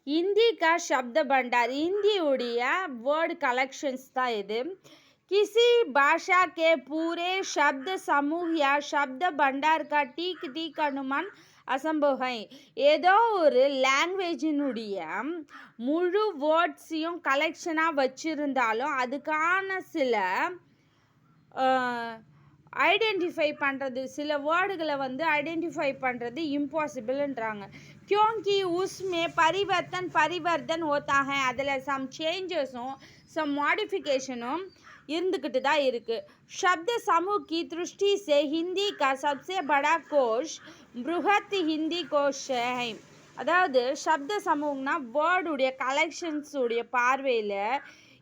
हिंदी का शब्द भंडार हिंदी उड़िया वर्ड कलेक्शंस था இது किसी भाषा के पूरे शब्द समूह या शब्द भंडार का ठीक ठीक अनुमान असंभव है ஏதோ ஒரு லாங்குவேஜினுடைய முழு வேர்ட்ஸையும் கலெக்ஷனாக வச்சுருந்தாலும் அதுக்கான சில ஐடென்டிஃபை பண்ணுறது சில வேர்டுகளை வந்து ஐடென்டிஃபை பண்ணுறது இம்பாசிபிள்ன்றாங்க क्योंकि उसमें परिवर्तन होता है அதில் சம் சேஞ்சஸும் சம் மாடிஃபிகேஷனும் இருந்துக்கிட்டு தான் இருக்குது शब्द समूह की दृष्टि से हिंदी का सबसे बड़ा कोश बृहत हिंदी कोश है அதாவது சப்த சமூகம்னா வேர்டுடைய கலெக்ஷன்ஸுடைய பார்வையில்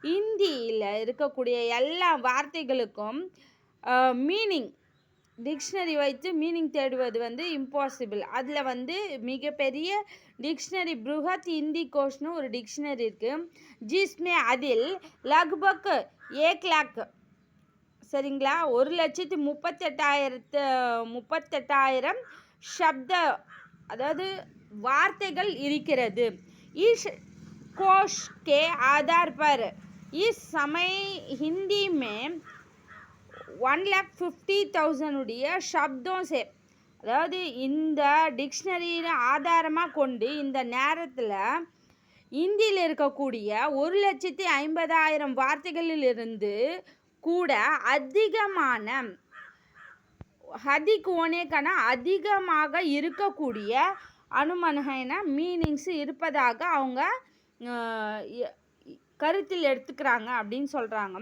இந்தியில் இருக்கக்கூடிய எல்லா வார்த்தைகளுக்கும் மீனிங் டிக்ஷனரி வைத்து மீனிங் தேடுவது வந்து இம்பாசிபிள் அதில் வந்து மிகப்பெரிய டிக்ஷனரி ப்ருஹத் ஹிந்தி கோஷ்னு ஒரு டிக்ஷனரி இருக்குது ஜிஸ்மே அதில் லக்பக் 1,00,000 சரிங்களா 1,38,000 शब्द அதாவது வார்த்தைகள் இருக்கிறது इस कोश के आधार पर इस समय हिंदी में 1,50,000 உடைய शब्दों से அதாவது இந்த டிக்ஷனரியை ஆதாரமாக கொண்டு இந்த நேரத்தில் இந்தியில் இருக்கக்கூடிய 1,50,000 வார்த்தைகளிலிருந்து கூட அதிகமான அதிகமாக இருக்கக்கூடிய அனுமனகைன மீனிங்ஸ் இருப்பதாக அவங்க கருத்தில் எடுத்துக்கிறாங்க அப்படின்னு சொல்கிறாங்க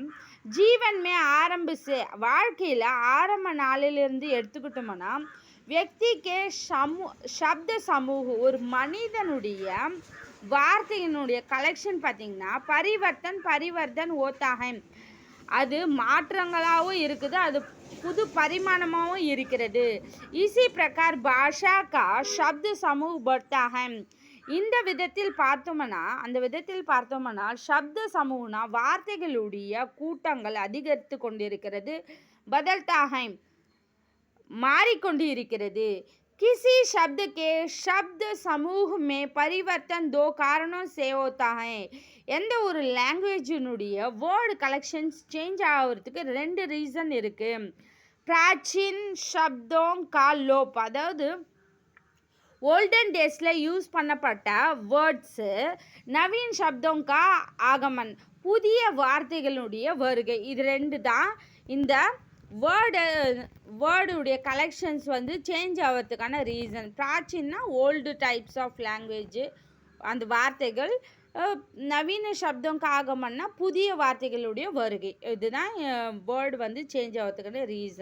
ஜீவன் மே ஆரம்பிச்சு வாழ்க்கையில் ஆரம்ப நாளிலிருந்து எடுத்துக்கிட்டோம்னா व्यक्तिके शब्द समूह ஒரு மனிதனுடைய வார்த்தையினுடைய கலெக்ஷன் பார்த்திங்கன்னா परिवर्तन होता है அது மாற்றங்களாகவும் இருக்குது அது புது பரிமாணமாகவும் இருக்கிறது इसी प्रकार भाषा का शब्द समूह बढ़ता है இந்த விதத்தில் பார்த்தோம்னா शब्द समूहனா வார்த்தைகளுடைய கூட்டங்கள் அதிகரித்து கொண்டிருக்கிறது बदलता है मारिकोंडी இருக்கிறது किसी शब्द के शब्द समूह में परिवर्तन दो कारणों से होता है எந்த ஒரு லாங்குவேஜினுடைய வேர்டு கலெக்ஷன்ஸ் சேஞ்ச் ஆகிறதுக்கு ரெண்டு ரீசன் இருக்குது प्राचीन शब्दों का लोप அதாவது ஓல்டன் டேஸில் யூஸ் பண்ணப்பட்ட வேர்ட்ஸு நவீன் சப்தோं का ஆகமன் புதிய வார்த்தைகளுடைய வருகை இது ரெண்டு தான் இந்த வேர்டுடைய கலெக்ஷன்ஸ் வந்து சேஞ்ச் ஆகிறதுக்கான ரீசன் பிராச்சீன்னா ஓல்டு டைப்ஸ் ஆஃப் லாங்குவேஜ் அந்த வார்த்தைகள் நவீன சப்தம் ஆகமன்னா புதிய வார்த்தைகளுடைய வருகை இதுதான் வேர்டு வந்து சேஞ்ச் ஆகிறதுக்கான ரீசன்